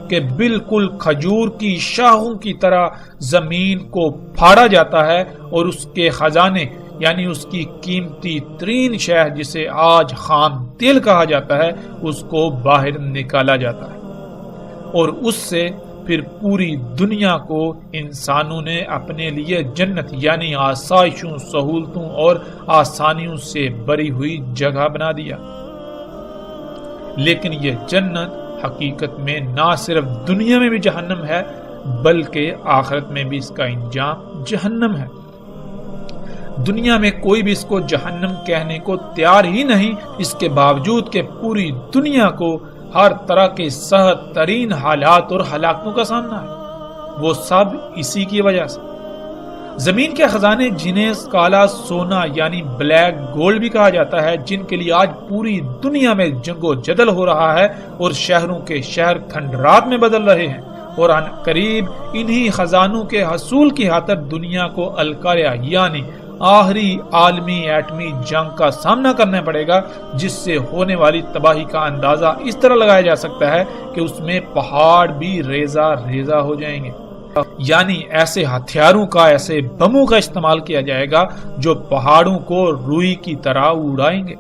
کہ بالکل کھجور کی شاخوں کی طرح زمین کو پھاڑا جاتا ہے اور اس کے خزانے یعنی اس کی قیمتی ترین شے جسے آج خام تیل کہا جاتا ہے اس کو باہر نکالا جاتا ہے، اور اس سے پھر پوری دنیا کو انسانوں نے اپنے لیے جنت یعنی آسائشوں، سہولتوں اور آسانیوں سے بری ہوئی جگہ بنا دیا۔ لیکن یہ جنت حقیقت میں نہ صرف دنیا میں بھی جہنم ہے بلکہ آخرت میں بھی اس کا انجام جہنم ہے۔ دنیا میں کوئی بھی اس کو جہنم کہنے کو تیار ہی نہیں، اس کے باوجود کہ پوری دنیا کو ہر طرح کے سخت ترین حالات اور ہلاکتوں کا سامنا ہے، وہ سب اسی کی وجہ سے۔ زمین کے خزانے جنہیں کالا سونا یعنی بلیک گولڈ بھی کہا جاتا ہے، جن کے لیے آج پوری دنیا میں جنگ و جدل ہو رہا ہے اور شہروں کے شہر کھنڈرات میں بدل رہے ہیں، اور ان قریب انہی خزانوں کے حصول کی خاطر دنیا کو القاریہ یعنی آخری عالمی ایٹمی جنگ کا سامنا کرنا پڑے گا، جس سے ہونے والی تباہی کا اندازہ اس طرح لگایا جا سکتا ہے کہ اس میں پہاڑ بھی ریزہ ریزہ ہو جائیں گے، یعنی ایسے ہتھیاروں کا، ایسے بموں کا استعمال کیا جائے گا جو پہاڑوں کو روئی کی طرح اڑائیں گے۔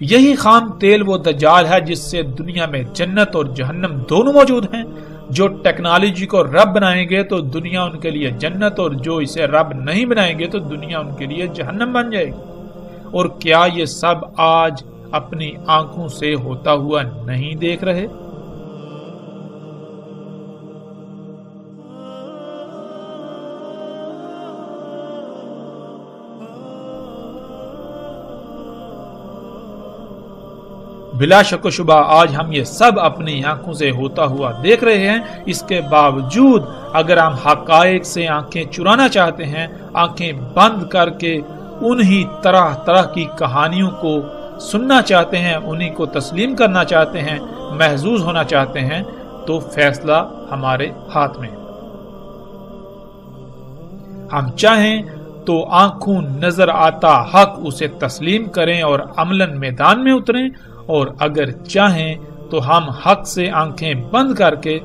یہی خام تیل وہ دجال ہے جس سے دنیا میں جنت اور جہنم دونوں موجود ہیں۔ جو ٹیکنالوجی کو رب بنائیں گے تو دنیا ان کے لیے جنت، اور جو اسے رب نہیں بنائیں گے تو دنیا ان کے لیے جہنم بن جائے گی۔ اور کیا یہ سب آج اپنی آنکھوں سے ہوتا ہوا نہیں دیکھ رہے؟ بلا شک و شبہ آج ہم یہ سب اپنی آنکھوں سے ہوتا ہوا دیکھ رہے ہیں۔ اس کے باوجود اگر ہم حقائق سے آنکھیں چرانا چاہتے ہیں، آنکھیں بند کر کے انہی طرح طرح کی کہانیوں کو سننا چاہتے ہیں، انہی کو تسلیم کرنا چاہتے ہیں، محظوظ ہونا چاہتے ہیں، تو فیصلہ ہمارے ہاتھ میں ہے۔ ہم چاہیں تو آنکھوں نظر آتا حق اسے تسلیم کریں اور عملاً میدان میں اتریں، اور اگر چاہیں تو ہم حق سے آنکھیں بند کر کے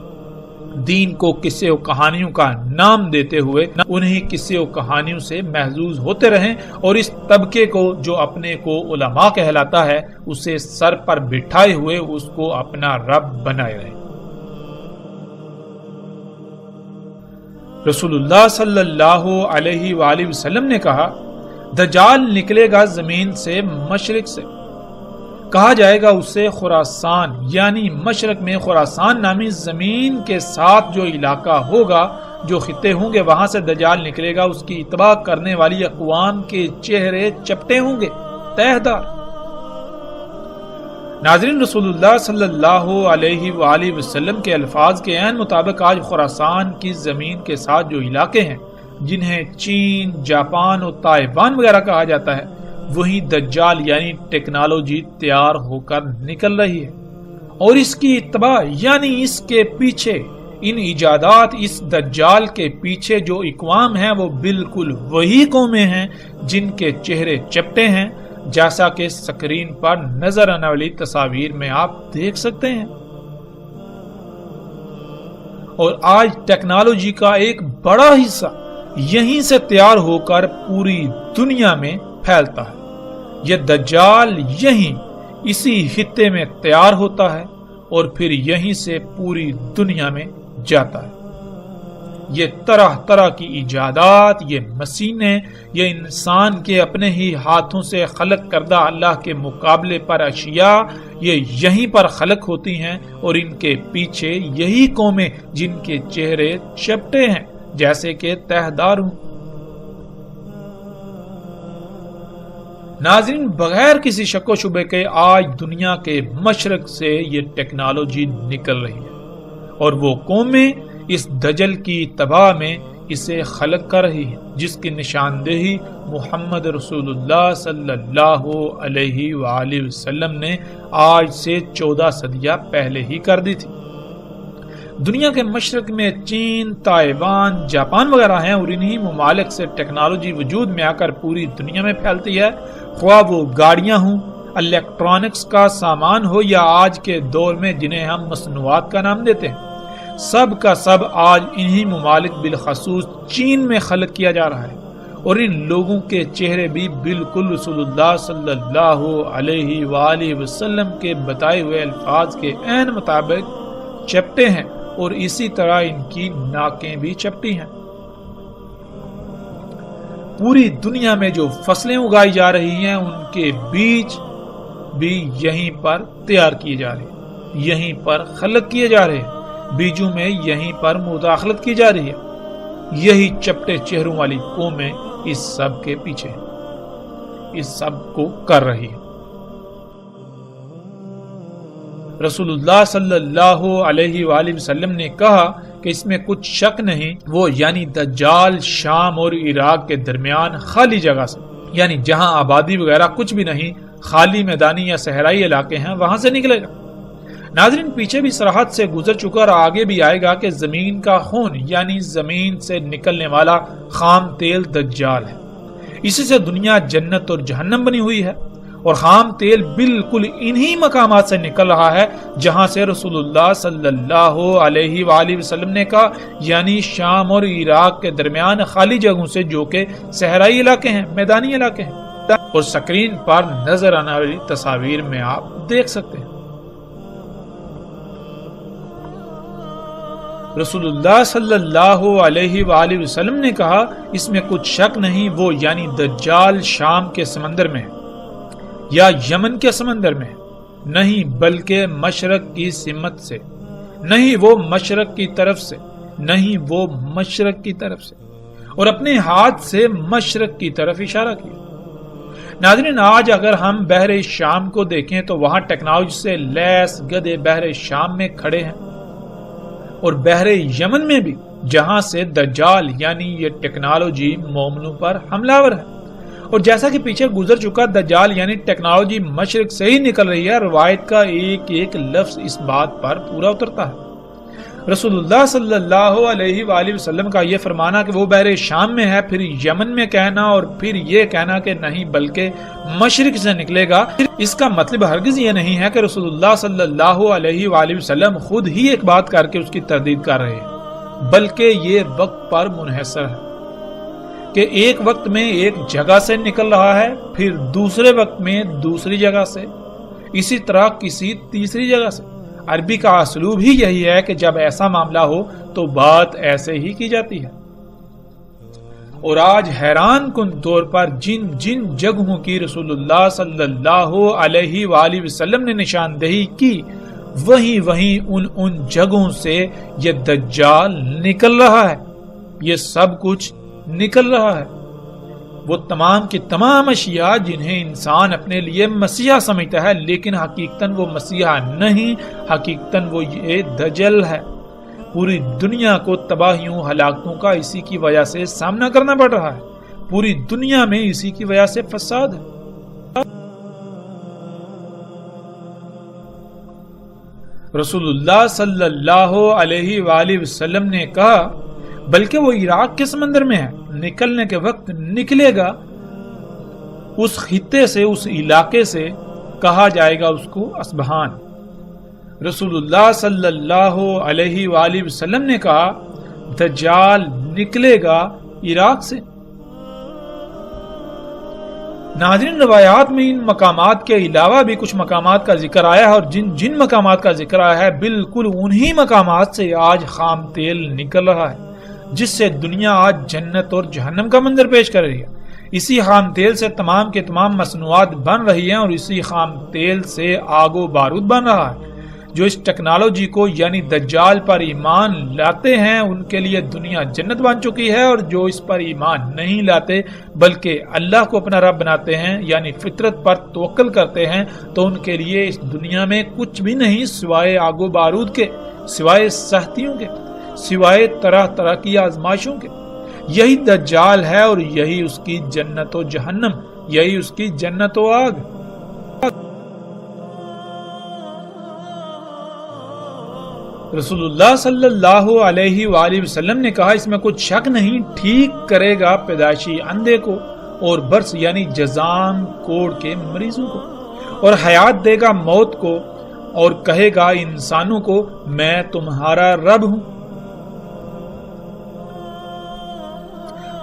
دین کو قصے و کہانیوں کا نام دیتے ہوئے انہیں قصے و کہانیوں سے محظوظ ہوتے رہیں، اور اس طبقے کو جو اپنے کو علماء کہلاتا ہے اسے سر پر بٹھائے ہوئے اس کو اپنا رب بنائے رہیں۔ رسول اللہ صلی اللہ علیہ وآلہ وسلم نے کہا، دجال نکلے گا زمین سے مشرق سے، کہا جائے گا اسے خراسان، یعنی مشرق میں خراسان نامی زمین کے ساتھ جو علاقہ ہوگا، جو خطے ہوں گے، وہاں سے دجال نکلے گا۔ اس کی اتباع کرنے والی اقوام کے چہرے چپٹے ہوں گے، تہ دار۔ ناظرین، رسول اللہ صلی اللہ علیہ وآلہ وسلم کے الفاظ کے عین مطابق آج خراسان کی زمین کے ساتھ جو علاقے ہیں، جنہیں چین، جاپان اور تائیوان وغیرہ کہا جاتا ہے، وہی دجال یعنی ٹیکنالوجی تیار ہو کر نکل رہی ہے، اور اس کی اتباع یعنی اس کے پیچھے، ان ایجادات، اس دجال کے پیچھے جو اقوام ہیں وہ بالکل وہی قومیں ہیں جن کے چہرے چپٹے ہیں، جیسا کہ سکرین پر نظر آنے والی تصاویر میں آپ دیکھ سکتے ہیں۔ اور آج ٹیکنالوجی کا ایک بڑا حصہ یہیں سے تیار ہو کر پوری دنیا میں پھیلتا ہے۔ یہ دجال یہیں اسی خطے میں تیار ہوتا ہے اور پھر یہیں سے پوری دنیا میں جاتا ہے۔ یہ طرح طرح کی ایجادات، یہ مشینیں، یہ انسان کے اپنے ہی ہاتھوں سے خلق کردہ اللہ کے مقابلے پر اشیاء، یہ یہیں پر خلق ہوتی ہیں، اور ان کے پیچھے یہی قومیں جن کے چہرے چپٹے ہیں جیسے کہ تہ دار ہوں۔ ناظرین، بغیر کسی شک و شبے کے آج دنیا کے مشرق سے یہ ٹیکنالوجی نکل رہی ہے، اور وہ قومیں اس دجل کی تباہ میں اسے خلق کر رہی ہیں، جس کی نشاندہی محمد رسول اللہ صلی اللہ علیہ وآلہ وسلم نے آج سے 14 صدیاں پہلے ہی کر دی تھی۔ دنیا کے مشرق میں چین، تائیوان، جاپان وغیرہ ہیں، اور انہی ممالک سے ٹیکنالوجی وجود میں آ کر پوری دنیا میں پھیلتی ہے، خواہ وہ گاڑیاں ہوں، الیکٹرانکس کا سامان ہو، یا آج کے دور میں جنہیں ہم مصنوعات کا نام دیتے ہیں۔ سب کا سب آج انہی ممالک بالخصوص چین میں خلق کیا جا رہا ہے، اور ان لوگوں کے چہرے بھی بالکل رسول اللہ صلی اللہ علیہ وآلہ وسلم کے بتائے ہوئے الفاظ کے عین مطابق چپٹے ہیں، اور اسی طرح ان کی ناکیں بھی چپٹی ہیں۔ پوری دنیا میں جو فصلیں اگائی جا رہی ہیں ان کے بیج بھی یہیں پر تیار کیے جا رہے ہیں، یہیں پر خلق کیے جا رہے ہیں، بیجوں میں یہیں پر مداخلت کی جا رہی ہے۔ یہی چپٹے چہروں والی قومیں اس سب کے پیچھے ہیں، اس سب کو کر رہی ہے۔ رسول اللہ صلی اللہ علیہ وآلہ وسلم نے کہا کہ اس میں کچھ شک نہیں، وہ یعنی دجال شام اور عراق کے درمیان خالی جگہ سے، یعنی جہاں آبادی وغیرہ کچھ بھی نہیں، خالی میدانی یا صحرائی علاقے ہیں، وہاں سے نکلے گا۔ ناظرین، پیچھے بھی سرحد سے گزر چکا اور آگے بھی آئے گا کہ زمین کا خون یعنی زمین سے نکلنے والا خام تیل دجال ہے۔ اسی سے دنیا جنت اور جہنم بنی ہوئی ہے، اور خام تیل بالکل انہی مقامات سے نکل رہا ہے جہاں سے رسول اللہ صلی اللہ علیہ وآلہ وسلم نے کہا، یعنی شام اور عراق کے درمیان خالی جگہوں سے، جو کہ صحرائی علاقے ہیں، میدانی علاقے ہیں، اور سکرین پر نظر آنے والی تصاویر میں آپ دیکھ سکتے ہیں۔ رسول اللہ صلی اللہ علیہ وآلہ وسلم نے کہا، اس میں کچھ شک نہیں، وہ یعنی دجال شام کے سمندر میں ہے یا یمن کے سمندر میں، نہیں بلکہ مشرق کی سمت سے، نہیں وہ مشرق کی طرف سے، نہیں وہ مشرق کی طرف سے، اور اپنے ہاتھ سے مشرق کی طرف اشارہ کیا۔ ناظرین، آج اگر ہم بحر شام کو دیکھیں تو وہاں ٹیکنالوجی سے لیس گدھے بحر شام میں کھڑے ہیں، اور بحر یمن میں بھی، جہاں سے دجال یعنی یہ ٹیکنالوجی مومنوں پر حملہ آور ہے۔ اور جیسا کہ پیچھے گزر چکا، دجال یعنی ٹیکنالوجی مشرق سے ہی نکل رہی ہے، روایت کا ایک ایک لفظ اس بات پر پورا اترتا ہے۔ رسول اللہ صلی اللہ علیہ وآلہ وسلم کا یہ فرمانا کہ وہ بحر شام میں ہے، پھر یمن میں کہنا اور پھر یہ کہنا کہ نہیں بلکہ مشرق سے نکلے گا، اس کا مطلب ہرگز یہ نہیں ہے کہ رسول اللہ صلی اللہ علیہ وآلہ وسلم خود ہی ایک بات کر کے اس کی تردید کر رہے ہیں، بلکہ یہ وقت پر منحصر ہے کہ ایک وقت میں ایک جگہ سے نکل رہا ہے، پھر دوسرے وقت میں دوسری جگہ سے، اسی طرح کسی تیسری جگہ سے۔ عربی کا اسلوب ہی یہی ہے کہ جب ایسا معاملہ ہو تو بات ایسے ہی کی جاتی ہے۔ اور آج حیران کن طور پر جن جن جگہوں کی رسول اللہ صلی اللہ علیہ وآلہ وسلم نے نشاندہی کی، وہیں ان جگہوں سے یہ دجال نکل رہا ہے، یہ سب کچھ نکل رہا ہے۔ وہ تمام کی تمام اشیاء جنہیں انسان اپنے لیے مسیحا سمجھتا ہے، لیکن حقیقتاً وہ مسیحا نہیں، حقیقتاً وہ یہ دجل ہے۔ پوری دنیا کو تباہیوں ہلاکتوں کا اسی کی وجہ سے سامنا کرنا پڑ رہا ہے، پوری دنیا میں اسی کی وجہ سے فساد ہے۔ رسول اللہ صلی اللہ علیہ وآلہ وسلم نے کہا بلکہ وہ عراق کے سمندر میں ہے، نکلنے کے وقت نکلے گا، اس خطے سے، اس علاقے سے کہا جائے گا اس کو اصبہان۔ رسول اللہ صلی اللہ علیہ وآلہ وسلم نے کہا دجال نکلے گا عراق سے۔ ناظرین، روایات میں ان مقامات کے علاوہ بھی کچھ مقامات کا ذکر آیا ہے، اور جن مقامات کا ذکر آیا ہے بالکل انہی مقامات سے آج خام تیل نکل رہا ہے، جس سے دنیا آج جنت اور جہنم کا منظر پیش کر رہی ہے۔ اسی خام تیل سے تمام کے تمام مصنوعات بن رہی ہیں، اور اسی خام تیل سے آگ و بارود بن رہا ہے۔ جو اس ٹیکنالوجی کو یعنی دجال پر ایمان لاتے ہیں ان کے لیے دنیا جنت بن چکی ہے، اور جو اس پر ایمان نہیں لاتے بلکہ اللہ کو اپنا رب بناتے ہیں یعنی فطرت پر توکل کرتے ہیں، تو ان کے لیے اس دنیا میں کچھ بھی نہیں سوائے آگ و بارود کے، سوائے سختیوں کے، سوائے طرح طرح کی آزمائشوں کے۔ یہی دجال ہے اور یہی اس کی جنت و جہنم، یہی اس کی جنت و آگ۔ رسول اللہ صلی اللہ علیہ وآلہ وسلم نے کہا اس میں کچھ شک نہیں، ٹھیک کرے گا پیدائشی اندھے کو اور برس یعنی جزام کوڑ کے مریضوں کو، اور حیات دے گا موت کو، اور کہے گا انسانوں کو میں تمہارا رب ہوں،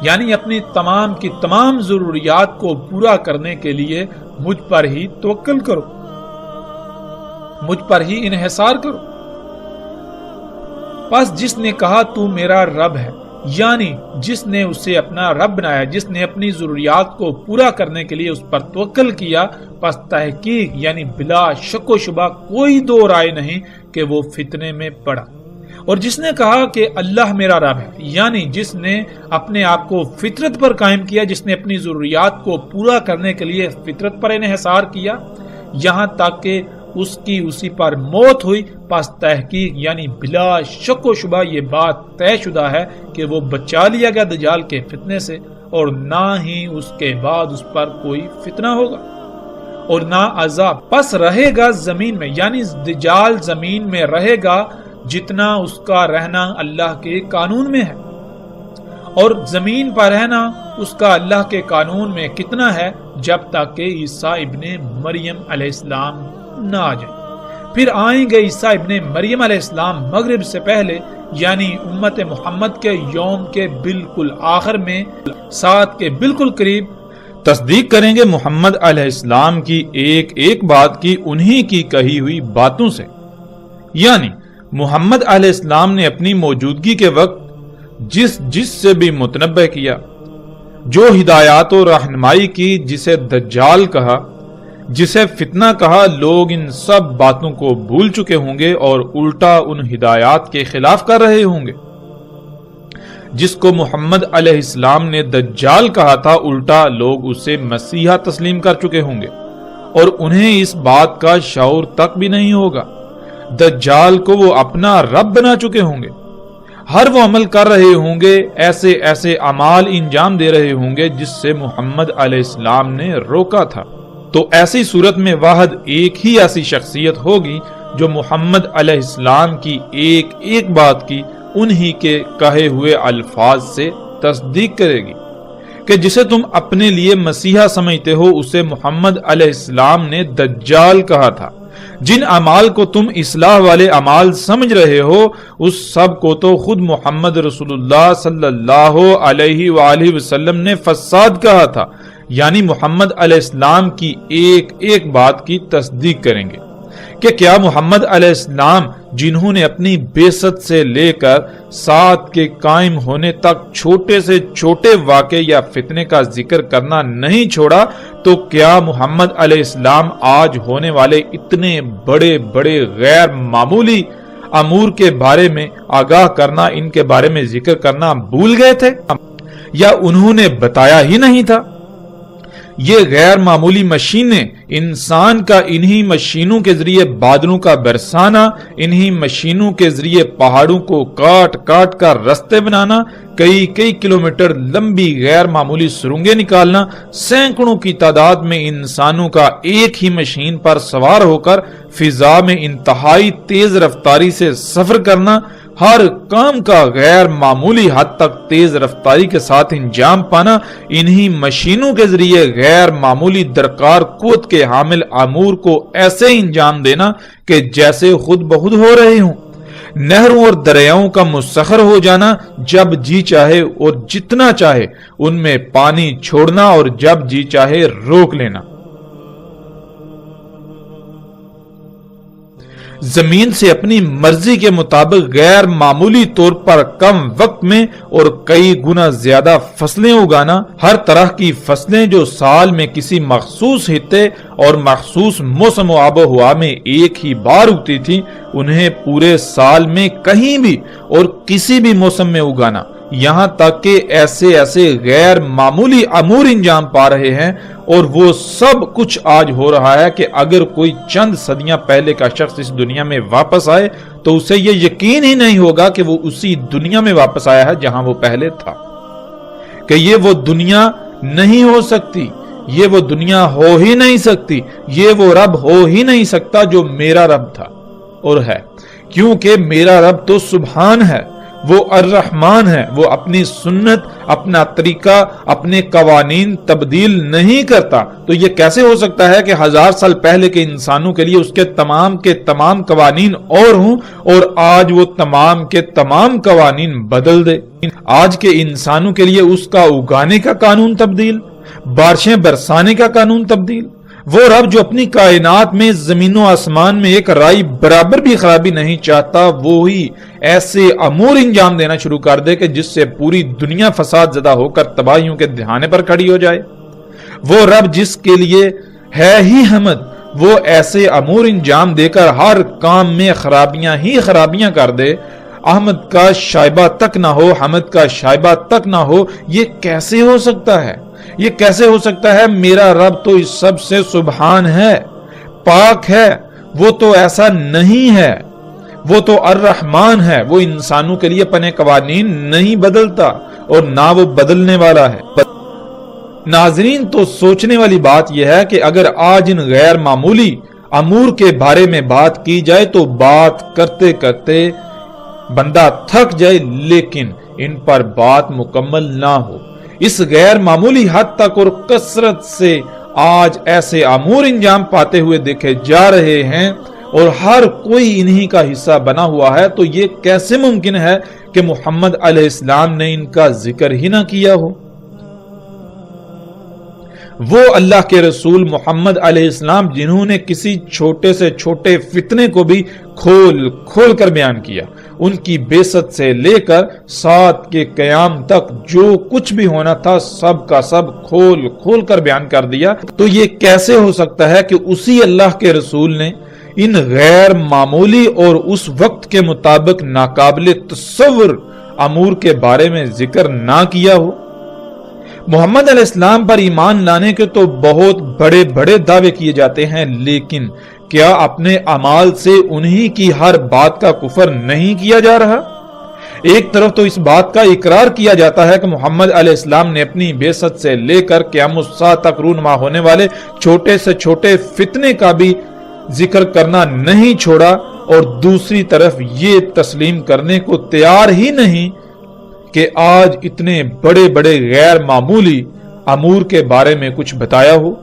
یعنی اپنی تمام کی تمام ضروریات کو پورا کرنے کے لیے مجھ پر ہی توکل کرو، مجھ پر ہی انحصار کرو۔ پس جس نے کہا تو میرا رب ہے، یعنی جس نے اسے اپنا رب بنایا، جس نے اپنی ضروریات کو پورا کرنے کے لیے اس پر توکل کیا، پس تحقیق یعنی بلا شک و شبہ کوئی دو رائے نہیں کہ وہ فتنے میں پڑا۔ اور جس نے کہا کہ اللہ میرا رب ہے، یعنی جس نے اپنے آپ کو فطرت پر قائم کیا، جس نے اپنی ضروریات کو پورا کرنے کے لیے فطرت پر انحصار کیا یہاں تک کہ اس کی اسی پر موت ہوئی، پس تحقیق یعنی بلا شک و شبہ یہ بات طے شدہ ہے کہ وہ بچا لیا گیا دجال کے فتنے سے، اور نہ ہی اس کے بعد اس پر کوئی فتنہ ہوگا اور نہ عذاب۔ پس رہے گا زمین میں، یعنی دجال زمین میں رہے گا جتنا اس کا رہنا اللہ کے قانون میں ہے، اور زمین پر رہنا اس کا اللہ کے قانون میں کتنا ہے، جب تک کہ عیسیٰ ابن مریم علیہ السلام نہ آ جائیں۔ پھر آئیں گے عیسیٰ ابن مریم علیہ السلام مغرب سے پہلے، یعنی امت محمد کے یوم کے بالکل آخر میں، سات کے بالکل قریب۔
تصدیق کریں گے محمد علیہ السلام کی ایک ایک بات کی انہی کی کہی ہوئی باتوں سے، یعنی محمد علیہ السلام نے اپنی موجودگی کے وقت جس سے بھی متنبع کیا، جو ہدایات و رہنمائی کی، جسے دجال کہا، جسے فتنہ کہا، لوگ ان سب باتوں کو بھول چکے ہوں گے اور الٹا ان ہدایات کے خلاف کر رہے ہوں گے۔ جس کو محمد علیہ السلام نے دجال کہا تھا، الٹا لوگ اسے مسیحا تسلیم کر چکے ہوں گے، اور انہیں اس بات کا شعور تک بھی نہیں ہوگا۔ دجال کو وہ اپنا رب بنا چکے ہوں گے، ہر وہ عمل کر رہے ہوں گے، ایسے ایسے اعمال انجام دے رہے ہوں گے جس سے محمد علیہ السلام نے روکا تھا۔ تو ایسی صورت میں واحد ایک ہی ایسی شخصیت ہوگی جو محمد علیہ السلام کی ایک ایک بات کی انہی کے کہے ہوئے الفاظ سے تصدیق کرے گی کہ جسے تم اپنے لیے مسیحا سمجھتے ہو اسے محمد علیہ السلام نے دجال کہا تھا۔ جن اعمال کو تم اصلاح والے اعمال سمجھ رہے ہو اس سب کو تو خود محمد رسول اللہ صلی اللہ علیہ وآلہ وسلم نے فساد کہا تھا، یعنی محمد علیہ السلام کی ایک ایک بات کی تصدیق کریں گے کہ کیا محمد علیہ السلام جنہوں نے اپنی بعثت سے لے کر ساتھ کے قائم ہونے تک چھوٹے سے چھوٹے واقعے یا فتنے کا ذکر کرنا نہیں چھوڑا، تو کیا محمد علیہ السلام آج ہونے والے اتنے بڑے بڑے غیر معمولی امور کے بارے میں آگاہ کرنا، ان کے بارے میں ذکر کرنا بھول گئے تھے یا انہوں نے بتایا ہی نہیں تھا؟ یہ غیر معمولی مشینیں، انسان کا انہی مشینوں کے ذریعے بادلوں کا برسانا، انہی مشینوں کے ذریعے پہاڑوں کو کاٹ کاٹ کر رستے بنانا، کئی کئی کلومیٹر لمبی غیر معمولی سرنگیں نکالنا، سینکڑوں کی تعداد میں انسانوں کا ایک ہی مشین پر سوار ہو کر فضا میں انتہائی تیز رفتاری سے سفر کرنا، ہر کام کا غیر معمولی حد تک تیز رفتاری کے ساتھ انجام پانا، انہی مشینوں کے ذریعے غیر معمولی درکار قوت کے حامل امور کو ایسے انجام دینا کہ جیسے خود بخود ہو رہے ہوں، نہروں اور دریاؤں کا مسخر ہو جانا، جب جی چاہے اور جتنا چاہے ان میں پانی چھوڑنا اور جب جی چاہے روک لینا، زمین سے اپنی مرضی کے مطابق غیر معمولی طور پر کم وقت میں اور کئی گنا زیادہ فصلیں اگانا، ہر طرح کی فصلیں جو سال میں کسی مخصوص خطے اور مخصوص موسم و آب و ہوا میں ایک ہی بار اگتی تھی، انہیں پورے سال میں کہیں بھی اور کسی بھی موسم میں اگانا، یہاں تک کہ ایسے ایسے غیر معمولی امور انجام پا رہے ہیں، اور وہ سب کچھ آج ہو رہا ہے کہ اگر کوئی چند صدیاں پہلے کا شخص اس دنیا میں واپس آئے تو اسے یہ یقین ہی نہیں ہوگا کہ وہ اسی دنیا میں واپس آیا ہے جہاں وہ پہلے تھا، کہ یہ وہ دنیا نہیں ہو سکتی، یہ وہ دنیا ہو ہی نہیں سکتی، یہ وہ رب ہو ہی نہیں سکتا جو میرا رب تھا اور ہے، کیونکہ میرا رب تو سبحان ہے، وہ الرحمن ہے، وہ اپنی سنت، اپنا طریقہ، اپنے قوانین تبدیل نہیں کرتا، تو یہ کیسے ہو سکتا ہے کہ 1000 سال پہلے کے انسانوں کے لیے اس کے تمام قوانین اور ہوں اور آج وہ تمام کے تمام قوانین بدل دے؟ آج کے انسانوں کے لیے اس کا اگانے کا قانون تبدیل، بارشیں برسانے کا قانون تبدیل، وہ رب جو اپنی کائنات میں زمین و آسمان میں ایک رائی برابر بھی خرابی نہیں چاہتا، وہی ایسے امور انجام دینا شروع کر دے کہ جس سے پوری دنیا فساد زدہ ہو کر تباہیوں کے دہانے پر کھڑی ہو جائے۔ وہ رب جس کے لیے ہے ہی حمد، وہ ایسے امور انجام دے کر ہر کام میں خرابیاں ہی خرابیاں کر دے، احمد کا شائبہ تک نہ ہو، حمد کا شائبہ تک نہ ہو، یہ کیسے ہو سکتا ہے؟ یہ کیسے ہو سکتا ہے؟ میرا رب تو اس سب سے سبحان ہے، پاک ہے، وہ تو ایسا نہیں ہے، وہ تو الرحمن ہے، وہ انسانوں کے لیے اپنے قوانین نہیں بدلتا اور نہ وہ بدلنے والا ہے۔ ناظرین، تو سوچنے والی بات یہ ہے کہ اگر آج ان غیر معمولی امور کے بارے میں بات کی جائے تو بات کرتے کرتے بندہ تھک جائے، لیکن ان پر بات مکمل نہ ہو۔ اس غیر معمولی حد تک اور کثرت سے آج ایسے امور انجام پاتے ہوئے دیکھے جا رہے ہیں اور ہر کوئی انہی کا حصہ بنا ہوا ہے، تو یہ کیسے ممکن ہے کہ محمد علیہ السلام نے ان کا ذکر ہی نہ کیا ہو؟ وہ اللہ کے رسول محمد علیہ السلام جنہوں نے کسی چھوٹے سے چھوٹے فتنے کو بھی کھول کھول کر بیان کیا، ان کی بعثت سے لے کر ساتھ کے قیام تک جو کچھ بھی ہونا تھا سب کا سب کھول کھول کر بیان کر دیا، تو یہ کیسے ہو سکتا ہے کہ اسی اللہ کے رسول نے ان غیر معمولی اور اس وقت کے مطابق ناقابل تصور امور کے بارے میں ذکر نہ کیا ہو؟ محمد علیہ السلام پر ایمان لانے کے تو بہت بڑے بڑے دعوے کیے جاتے ہیں، لیکن کیا اپنے اعمال سے انہی کی ہر بات کا کفر نہیں کیا جا رہا؟ ایک طرف تو اس بات کا اقرار کیا جاتا ہے کہ محمد علیہ السلام نے اپنی بعثت سے لے کر قیامت الساعہ تک رونما ہونے والے چھوٹے سے چھوٹے فتنے کا بھی ذکر کرنا نہیں چھوڑا اور دوسری طرف یہ تسلیم کرنے کو تیار ہی نہیں کہ آج اتنے بڑے بڑے غیر معمولی امور کے بارے میں کچھ بتایا ہو۔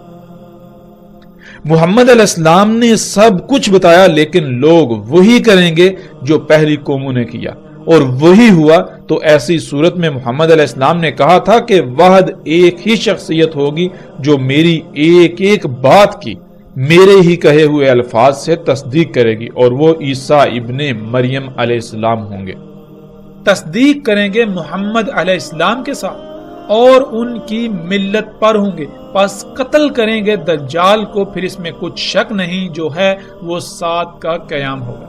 محمد علیہ السلام نے سب کچھ بتایا، لیکن لوگ وہی کریں گے جو پہلی قوموں نے کیا، اور وہی ہوا۔ تو ایسی صورت میں محمد علیہ السلام نے کہا تھا کہ واحد ایک ہی شخصیت ہوگی جو میری ایک ایک بات کی میرے ہی کہے ہوئے الفاظ سے تصدیق کرے گی، اور وہ عیسیٰ ابن مریم علیہ السلام ہوں گے۔
تصدیق کریں گے محمد علیہ السلام کے ساتھ اور ان کی ملت پر ہوں گے، پس قتل کریں گے دجال کو، پھر اس میں کچھ شک نہیں، جو ہے وہ 7 کا قیام ہوگا۔